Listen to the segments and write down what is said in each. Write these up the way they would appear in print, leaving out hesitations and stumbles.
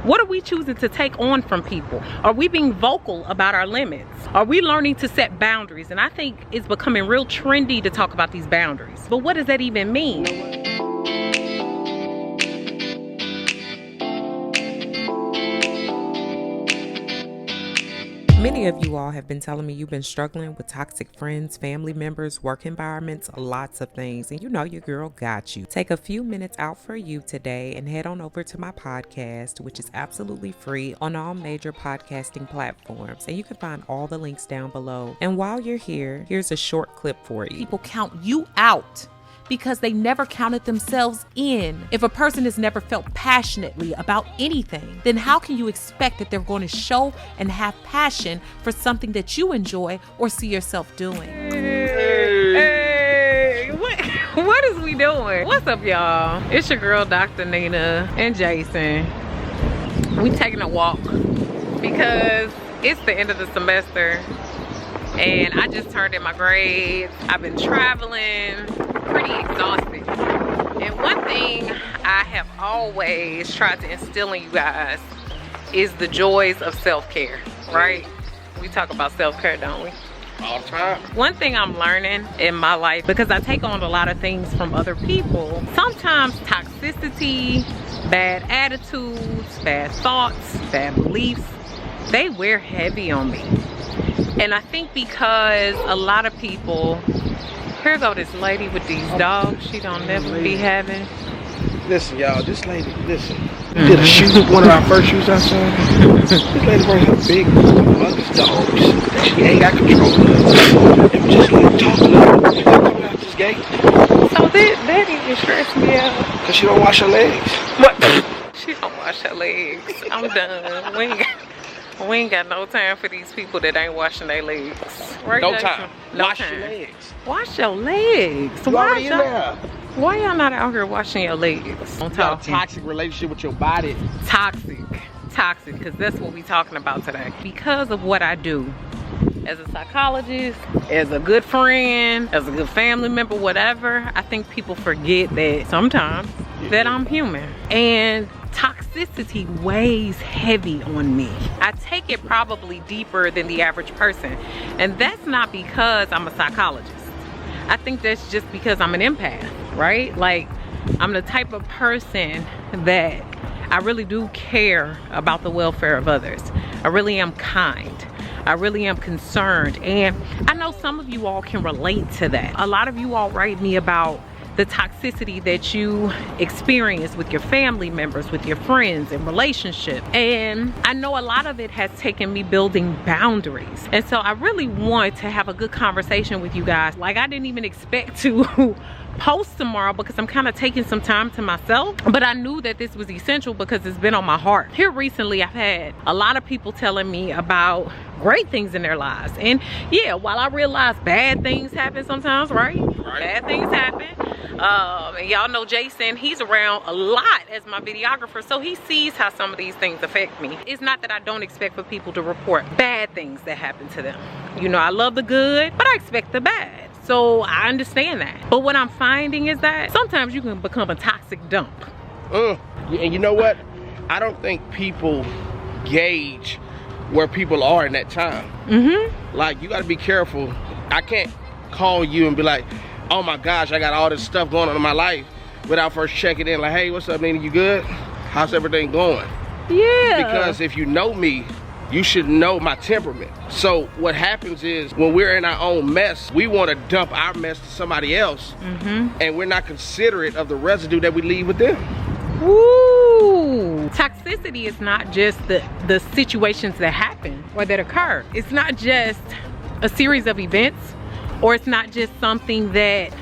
What are we choosing to take on from people? Are we being vocal about our limits? Are we learning to set boundaries? And I think it's becoming real trendy to talk about these boundaries. But what does that even mean? Many of you all have been telling me you've been struggling with toxic friends, family members, work environments, lots of things, and you know your girl got you. Take a few minutes out for you today and head on over to my podcast, which is absolutely free on all major podcasting platforms, and you can find all the links down below. And while you're here, here's a short clip for you. People count you out because they never counted themselves in. If a person has never felt passionately about anything, then how can you expect that they're going to show and have passion for something that you enjoy or see yourself doing? Hey, what is we doing? What's up, y'all? It's your girl, Dr. Nina and Jason. We taking a walk because it's the end of the semester and I just turned in my grades. I've been traveling, pretty exhausted. And one thing I have always tried to instill in you guys is the joys of self-care, right? We talk about self-care, don't we? All the time. One thing I'm learning in my life, because I take on a lot of things from other people, sometimes toxicity, bad attitudes, bad thoughts, bad beliefs, they wear heavy on me. And I think because a lot of people, here go this lady with these dogs she don't never be having. Listen, y'all, this lady, listen. We did a shoot, one of our first shoots I saw. This lady brought her big mother's dogs that she ain't got control of. And just like talking to her, you coming out this gate. So that even stressed me out. Cause she don't wash her legs. What? She don't wash her legs. I'm done. We ain't got no time for these people that ain't washing their legs. Right, No Jason? time. No Wash time. your legs. Wash your legs. You already in there. Why y'all not out here washing your legs? You got a toxic relationship with your body. Toxic, because that's what we talking about today. Because of what I do as a psychologist, as a good friend, as a good family member, whatever, I think people forget that sometimes that I'm human. And toxicity weighs heavy on me. I take it probably deeper than the average person. And that's not because I'm a psychologist. I think that's just because I'm an empath, right? Like, I'm the type of person that I really do care about the welfare of others. I really am kind. I really am concerned. And I know some of you all can relate to that. A lot of you all write me about the toxicity that you experience with your family members, with your friends and relationships. And I know a lot of it has taken me building boundaries. And so I really want to have a good conversation with you guys. Like, I didn't even expect to post tomorrow because I'm kind of taking some time to myself, but I knew that this was essential because it's been on my heart. Here recently, I've had a lot of people telling me about great things in their lives. And yeah, while I realize bad things happen sometimes, right? Bad things happen. And y'all know Jason, he's around a lot as my videographer, so he sees how some of these things affect me. It's not that I don't expect for people to report bad things that happen to them. You know, I love the good, but I expect the bad. So I understand that. But what I'm finding is that sometimes you can become a toxic dump. And you know what? I don't think people gauge where people are in that time. Like, you gotta be careful. I can't call you and be like, oh my gosh, I got all this stuff going on in my life, without first checking in like, hey, what's up, Nina, you good? How's everything going? Yeah. Because if you know me, you should know my temperament. So what happens is, when we're in our own mess, we want to dump our mess to somebody else, and we're not considerate of the residue that we leave with them. Woo! Toxicity is not just the situations that happen or that occur. It's not just a series of events, or it's not just something that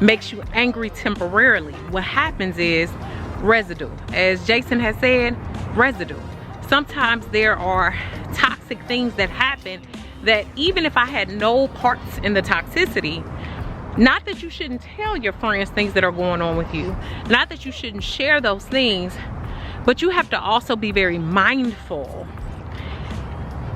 makes you angry temporarily. What happens is residue. As Jason has said, residue. Sometimes there are toxic things that happen that even if I had no parts in the toxicity, not that you shouldn't tell your friends things that are going on with you, not that you shouldn't share those things, but you have to also be very mindful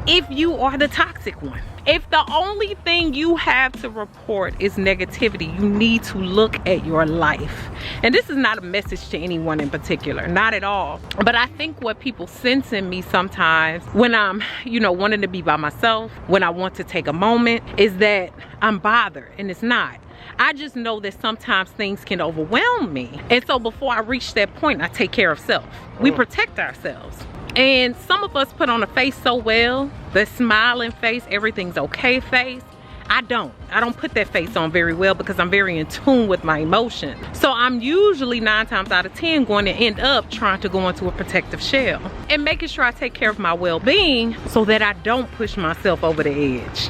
if you are the toxic one. If the only thing you have to report is negativity, you need to look at your life. And this is not a message to anyone in particular, not at all. But I think what people sense in me sometimes when I'm, you know, wanting to be by myself, when I want to take a moment, is that I'm bothered, and it's not. I just know that sometimes things can overwhelm me. And so before I reach that point, I take care of self. We protect ourselves. And some of us put on a face so well, the smiling face, everything's okay face. I don't put that face on very well because I'm very in tune with my emotions. So I'm usually 9 times out of 10 going to end up trying to go into a protective shell and making sure I take care of my well-being so that I don't push myself over the edge.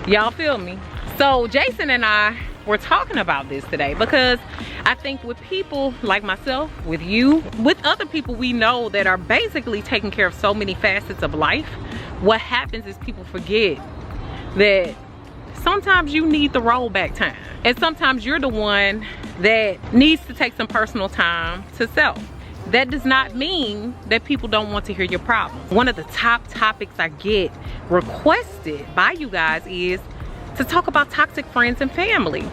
Y'all feel me? So Jason and I were talking about this today because I think with people like myself, with you, with other people we know that are basically taking care of so many facets of life, what happens is people forget that sometimes you need the rollback time. And sometimes you're the one that needs to take some personal time to self. That does not mean that people don't want to hear your problems. One of the top topics I get requested by you guys is to talk about toxic friends and family.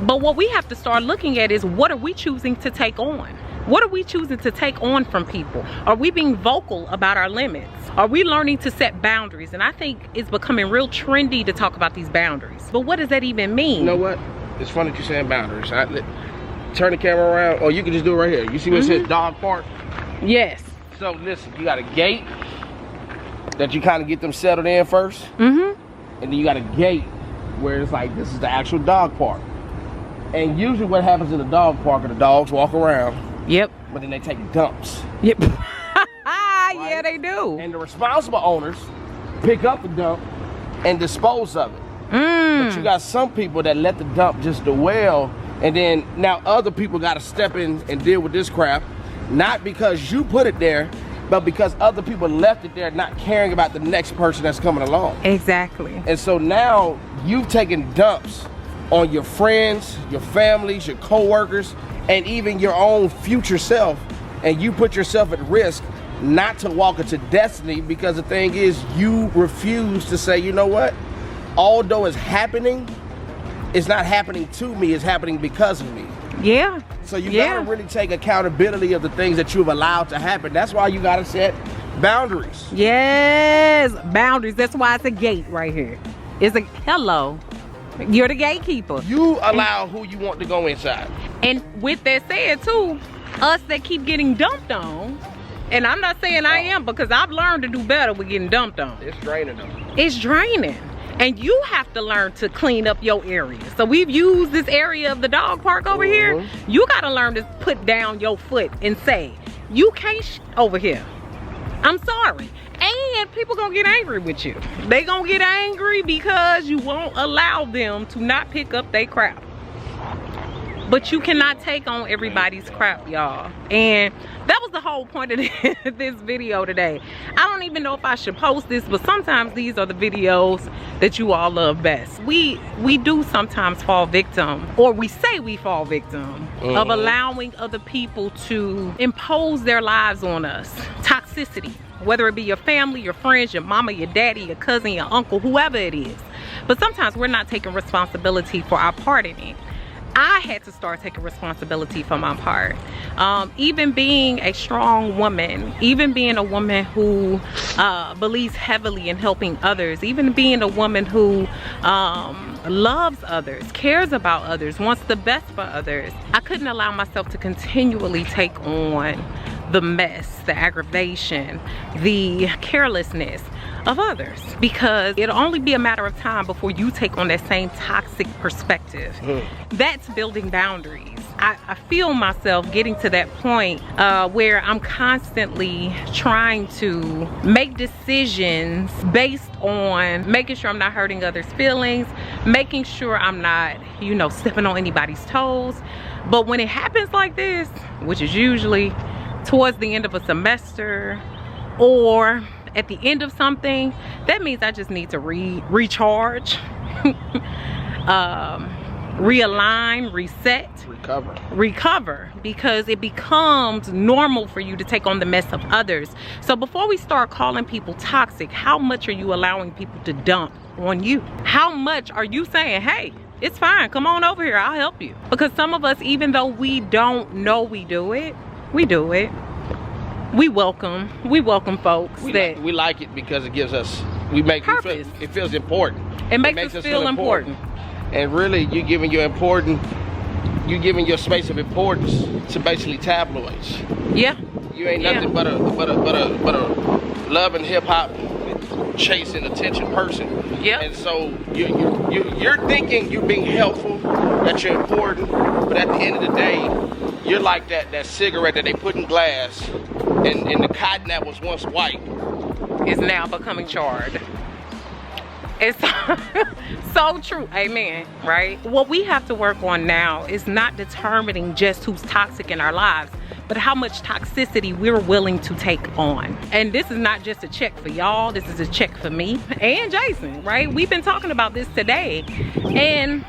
But what we have to start looking at is, what are we choosing to take on? What are we choosing to take on from people? Are we being vocal about our limits? Are we learning to set boundaries? And I think it's becoming real trendy to talk about these boundaries. But what does that even mean? You know what? It's funny that you're saying boundaries. Turn the camera around, or you can just do it right here. You see what it says dog park? Yes. So listen, you got a gate that you kind of get them settled in first. And then you got a gate where it's like, this is the actual dog park. And usually what happens in the dog park are the dogs walk around. Yep. But then they take dumps. Yep. Right? Yeah, they do. And the responsible owners pick up the dump and dispose of it. But you got some people that let the dump just dwell, and then now other people got to step in and deal with this crap, not because you put it there, but because other people left it there not caring about the next person that's coming along. Exactly. And so now you've taken dumps on your friends, your families, your co-workers, and even your own future self, and you put yourself at risk not to walk into destiny, because the thing is, you refuse to say, you know what, although it's happening, it's not happening to me, it's happening because of me. Yeah. So you gotta really take accountability of the things that you've allowed to happen. That's why you gotta set boundaries. Yes, boundaries. That's why it's a gate right here. It's a, hello, you're the gatekeeper. You allow who you want to go inside. And with that said too, us that keep getting dumped on, and I'm not saying I am, because I've learned to do better with getting dumped on. It's draining them. It's draining. And you have to learn to clean up your area. So we've used this area of the dog park over here. You gotta learn to put down your foot and say, you can't over here. I'm sorry. And people gonna get angry with you. They gonna get angry because you won't allow them to not pick up their crap. But you cannot take on everybody's crap, y'all. And that was the whole point of this video today. I don't even know if I should post this, but sometimes these are the videos that you all love best. We do sometimes fall victim, or we say we fall victim, of allowing other people to impose their lives on us. Toxicity, whether it be your family, your friends, your mama, your daddy, your cousin, your uncle, whoever it is. But sometimes we're not taking responsibility for our part in it. I had to start taking responsibility for my part. Even being a strong woman, even being a woman who believes heavily in helping others, even being a woman who loves others, cares about others, wants the best for others, I couldn't allow myself to continually take on the mess, the aggravation, the carelessness of others, because it'll only be a matter of time before you take on that same toxic perspective. That's building boundaries. I feel myself getting to that point where I'm constantly trying to make decisions based on making sure I'm not hurting others' feelings, making sure I'm not, you know, stepping on anybody's toes. But when it happens like this, which is usually towards the end of a semester or at the end of something, that means I just need to recharge, realign, reset, recover, because it becomes normal for you to take on the mess of others. So before we start calling people toxic, how much are you allowing people to dump on you? How much are you saying, hey, it's fine, come on over here, I'll help you? Because some of us, even though we don't know we do it, we do it. We welcome folks we like it because it gives us, it feels important. It makes us feel important. And really, you're giving your space of importance to basically tabloids. Yeah. You ain't nothing but a love and hip hop chasing attention person. Yeah. And so you're thinking you're being helpful, that you're important, but at the end of the day, you're like that cigarette that they put in glass, and the cotton that was once white is now becoming charred. It's so true. Amen. Right? What we have to work on now is not determining just who's toxic in our lives, but how much toxicity we're willing to take on. And this is not just a check for y'all, this is a check for me and Jason, right? We've been talking about this today, and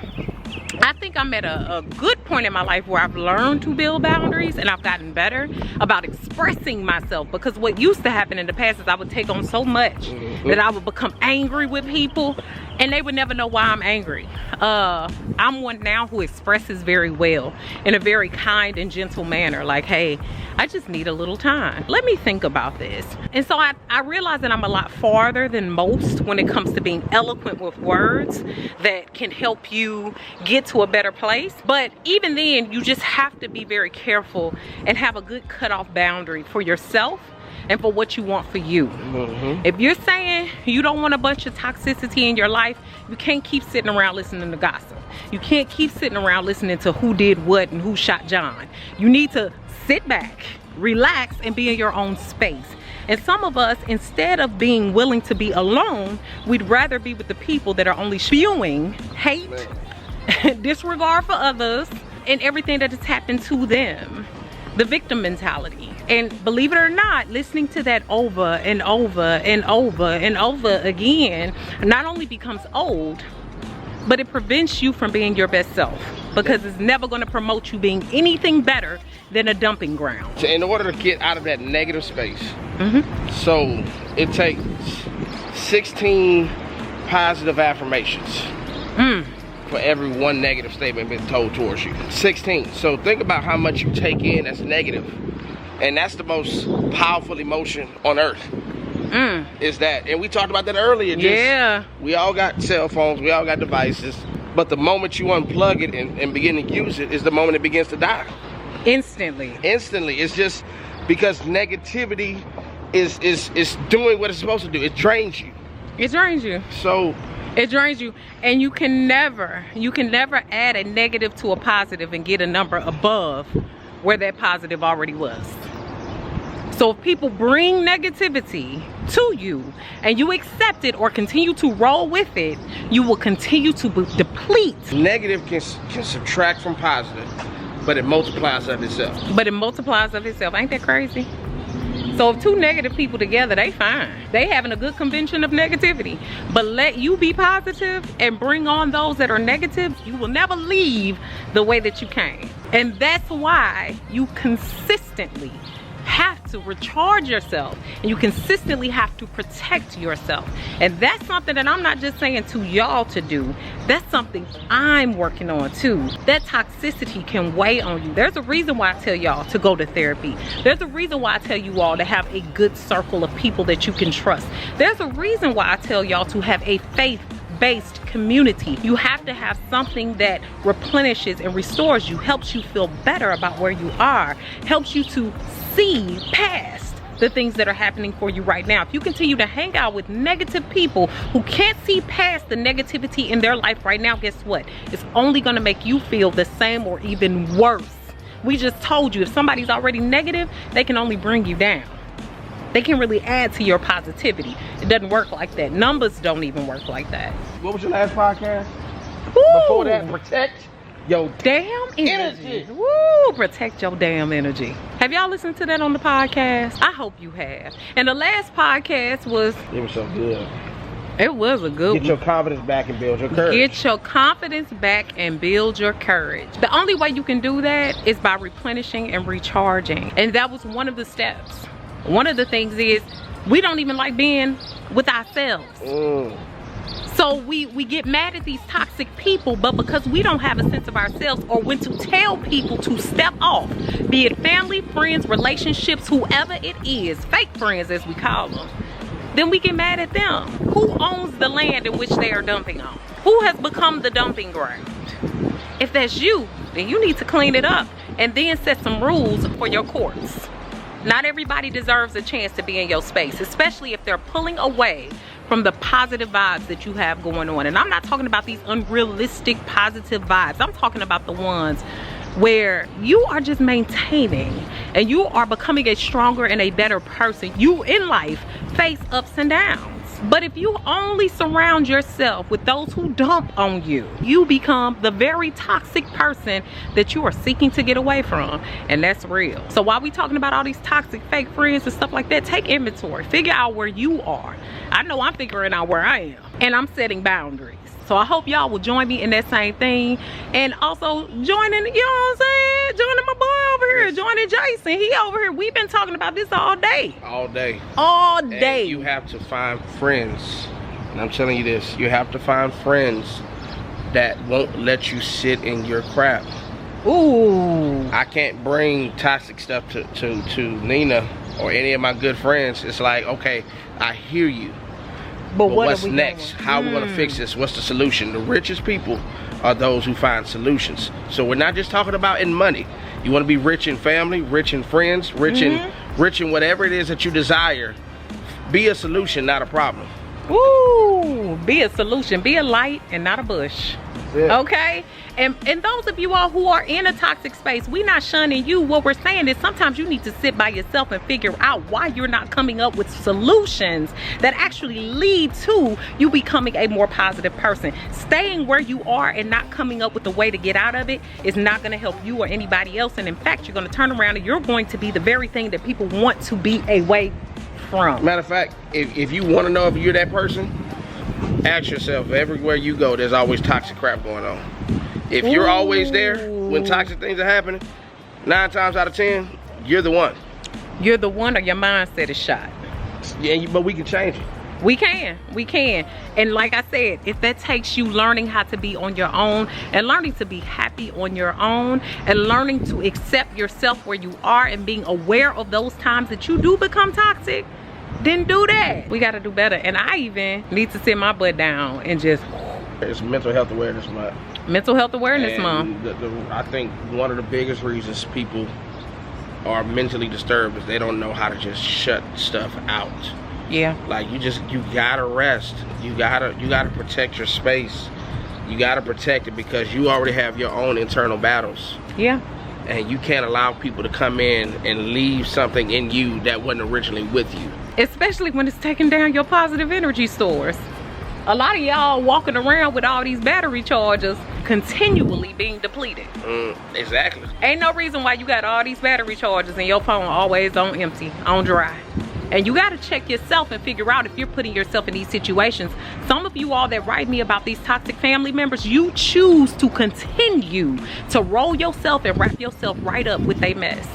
I think I'm at a good point in my life where I've learned to build boundaries, and I've gotten better about expressing myself, because what used to happen in the past is I would take on so much that I would become angry with people and they would never know why I'm angry. I'm one now who expresses very well in a very kind and gentle manner, like, hey, I just need a little time, let me think about this. And so I realize that I'm a lot farther than most when it comes to being eloquent with words that can help you get to a better place. But even then, you just have to be very careful and have a good cutoff boundary for yourself and for what you want for you. If you're saying you don't want a bunch of toxicity in your life, you can't keep sitting around listening to gossip. You can't keep sitting around listening to who did what and who shot John. You need to sit back, relax, and be in your own space. And some of us, instead of being willing to be alone, we'd rather be with the people that are only spewing hate, disregard for others, and everything that has happened to them. The victim mentality. And believe it or not, listening to that over and over and over and over again not only becomes old, but it prevents you from being your best self, because it's never going to promote you being anything better than a dumping ground. So in order to get out of that negative space, so it takes 16 positive affirmations for every one negative statement being told towards you. 16. So think about how much you take in that's negative. And that's the most powerful emotion on earth. Is that. And we talked about that earlier. We all got cell phones, we all got devices, but the moment you unplug it and begin to use it is the moment it begins to die. Instantly. It's just because negativity is doing what it's supposed to do. It drains you. It drains you. So it drains you, and you can never add a negative to a positive and get a number above where that positive already was. So if people bring negativity to you and you accept it or continue to roll with it, you will continue to deplete. Negative can subtract from positive, but it multiplies of itself. Ain't that crazy? So if two negative people together, they fine. They having a good convention of negativity. But let you be positive and bring on those that are negative, you will never leave the way that you came. And that's why you consistently have to recharge yourself, and you consistently have to protect yourself. And that's something that I'm not just saying to y'all to do, that's something I'm working on too. That toxicity can weigh on you. There's a reason why I tell y'all to go to therapy. There's a reason why I tell you all to have a good circle of people that you can trust. There's a reason why I tell y'all to have a faith-based community. You have to have something that replenishes and restores you, helps you feel better about where you are, helps you to see past the things that are happening for you right now. If you continue to hang out with negative people who can't see past the negativity in their life right now, guess what? It's only gonna make you feel the same or even worse. We just told you, if somebody's already negative, they can only bring you down. They can really add to your positivity. It doesn't work like that. Numbers don't even work like that. What was your last podcast? Woo! Before that, protect your damn energy. Woo! Protect your damn energy. Have y'all listened to that on the podcast? I hope you have. And the last podcast was... It was so good. It was a good one. Get your confidence back and build your courage. Get your confidence back and build your courage. The only way you can do that is by replenishing and recharging. And that was one of the steps. One of the things is we don't even like being with ourselves. So we get mad at these toxic people, but because we don't have a sense of ourselves or when to tell people to step off, be it family, friends, relationships, whoever it is, fake friends as we call them, then we get mad at them. Who owns the land in which they are dumping on? Who has become the dumping ground? If that's you, then you need to clean it up and then set some rules for your courts. Not everybody deserves a chance to be in your space, especially if they're pulling away from the positive vibes that you have going on. And I'm not talking about these unrealistic positive vibes. I'm talking about the ones where you are just maintaining and you are becoming a stronger and a better person. You in life face ups and downs. But if you only surround yourself with those who dump on you, you become the very toxic person that you are seeking to get away from. And that's real. So while we talking about all these toxic fake friends and stuff like that, take inventory. Figure out where you are. I know I'm figuring out where I am. And I'm setting boundaries. So I hope y'all will join me in that same thing. And also joining, you know what I'm saying? Joining my boy over here, joining Jason. He over here. We've been talking about this all day. All day. All day. And you have to find friends. And I'm telling you this, you have to find friends that won't let you sit in your crap. Ooh. I can't bring toxic stuff to Nina or any of my good friends. It's like, okay, I hear you. But what's next? How are we going to fix this? What's the solution? The richest people are those who find solutions. So we're not just talking about in money. You want to be rich in family, rich in friends, rich in whatever it is that you desire. Be a solution, not a problem. Ooh, be a solution. Be a light and not a bush. Yeah. Okay? And those of you all who are in a toxic space, we're not shunning you. What we're saying is sometimes you need to sit by yourself and figure out why you're not coming up with solutions that actually lead to you becoming a more positive person. Staying where you are and not coming up with a way to get out of it is not going to help you or anybody else. And in fact, you're going to turn around and you're going to be the very thing that people want to be away from. Matter of fact, if you want to know if you're that person, ask yourself, everywhere you go, there's always toxic crap going on. If you're always there when toxic things are happening, 9 times out of 10, you're the one. You're the one, or your mindset is shot. Yeah, but we can change it. We can. And like I said, if that takes you learning how to be on your own and learning to be happy on your own and learning to accept yourself where you are and being aware of those times that you do become toxic, then do that. We got to do better. And I even need to sit my butt down and just... It's Mental Health Awareness Month. Mental Health Awareness Month. I think one of the biggest reasons people are mentally disturbed is they don't know how to just shut stuff out. Yeah. Like you gotta rest. You gotta protect your space. You gotta protect it because you already have your own internal battles. Yeah. And you can't allow people to come in and leave something in you that wasn't originally with you. Especially when it's taking down your positive energy stores. A lot of y'all walking around with all these battery chargers continually being depleted. Exactly. Ain't no reason why you got all these battery chargers and your phone always on empty, on dry. And you got to check yourself and figure out if you're putting yourself in these situations. Some of you all that write me about these toxic family members, you choose to continue to roll yourself and wrap yourself right up with a mess.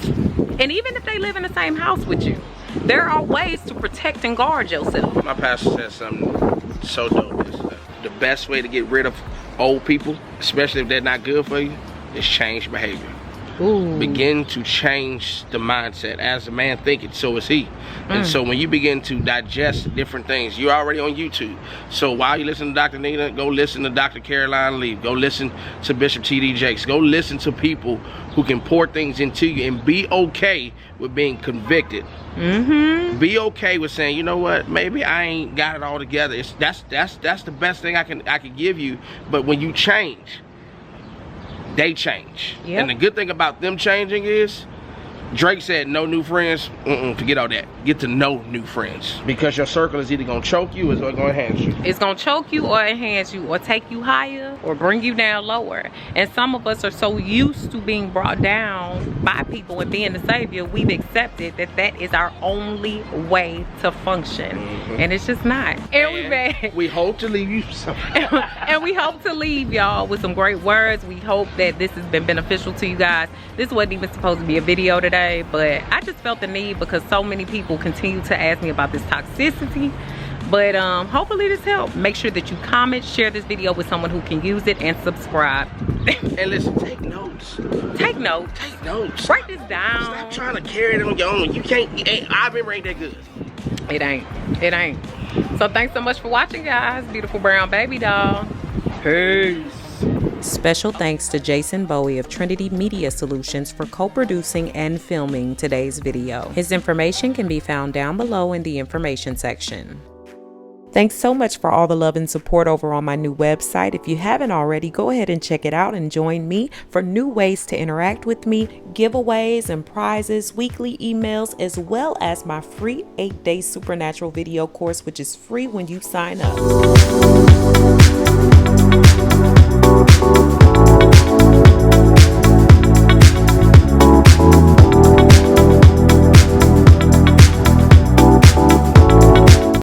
And even if they live in the same house with you, there are ways to protect and guard yourself. My pastor said something so dope. The best way to get rid of old people, especially if they're not good for you, is change behavior. Ooh. Begin to change the mindset. As a man thinketh, so is he. And so when you begin to digest different things, you're already on YouTube. So while you listen to Dr. Nina, go listen to Dr. Caroline Lee. Go listen to Bishop T.D. Jakes. Go listen to people who can pour things into you and be okay with being convicted. Be okay with saying, you know what, maybe I ain't got it all together. That's the best thing I can give you. But when you change, they change. Yep. And the good thing about them changing is, Drake said no new friends. Forget all that. Get to know new friends. Because your circle is either going to choke you or it's going to enhance you. It's going to choke you or enhance you or take you higher or bring you down lower. And some of us are so used to being brought down by people and being the savior, we've accepted that that is our only way to function. And it's just not. And we hope to leave you and we hope to leave y'all with some great words. We hope that this has been beneficial to you guys. This wasn't even supposed to be a video today, but I just felt the need because so many people continue to ask me about this toxicity. But hopefully this helped. Make sure that you comment, share this video with someone who can use it, and subscribe. And listen, take notes. Take notes. Take notes. Write this down. Stop trying to carry it on your own. You can't, our memory ain't that good. It ain't. So thanks so much for watching, guys. Beautiful brown baby doll. Peace. Special thanks to Jason Bowie of Trinity Media Solutions for co-producing and filming today's video. His information can be found down below in the information section. Thanks so much for all the love and support over on my new website. If you haven't already, go ahead and check it out and join me for new ways to interact with me, giveaways and prizes, weekly emails, as well as my free 8-day supernatural video course, which is free when you sign up.